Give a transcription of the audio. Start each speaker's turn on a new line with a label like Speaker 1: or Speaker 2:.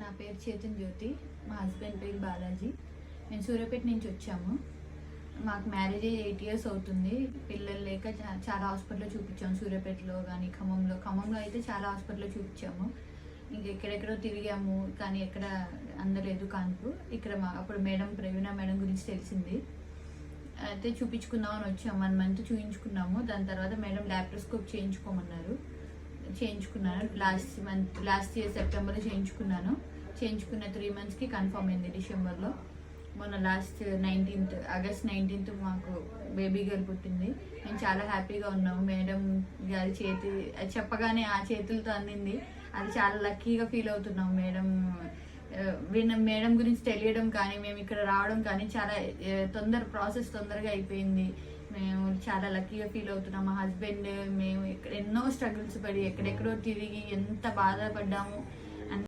Speaker 1: నా పేరు చేతన్ జ్యోతి, మా హస్బెండ్ పేరు బాలాజీ. మేము సూర్యాపేట నుంచి వచ్చాము. మాకు మ్యారేజ్ 8 years అవుతుంది. పిల్లలు లేక చాలా హాస్పిటల్లో చూపించాము. సూర్యాపేటలో కానీ ఖమ్మంలో అయితే చాలా హాస్పిటల్లో చూపించాము. ఇంకా ఎక్కడెక్కడో తిరిగాము కానీ ఎక్కడ అందలేదు కాన్పు. ఇక్కడ అప్పుడు మేడం ప్రవీణ మేడం గురించి తెలిసింది. అయితే చూపించుకుందామని వచ్చాము. 1 month చూపించుకున్నాము. దాని తర్వాత మేడం ల్యాప్రోస్కోప్ చేయించుకోమన్నారు. చేయించుకున్నాను. లాస్ట్ ఇయర్ సెప్టెంబర్లో చేయించుకున్న 3 monthsకి కన్ఫర్మ్ అయింది డిసెంబర్లో. మొన్న ఆగస్ట్ 19th మాకు బేబీ గర్ల్ పుట్టింది. మేము చాలా హ్యాపీగా ఉన్నాము. మేడం గారి చేతి చెప్పగానే ఆ చేతులతో అందింది. అది చాలా లక్కీగా ఫీల్ అవుతున్నాం. మేడం గురించి తెలియడం కానీ మేము ఇక్కడ రావడం కానీ చాలా ప్రాసెస్ తొందరగా అయిపోయింది. మేము చాలా లక్కీగా ఫీల్ అవుతున్నాం. మా హస్బెండ్ మేము ఇక్కడ ఎన్నో స్ట్రగుల్స్ పడి ఎక్కడెక్కడో తిరిగి ఎంత బాధపడ్డాము.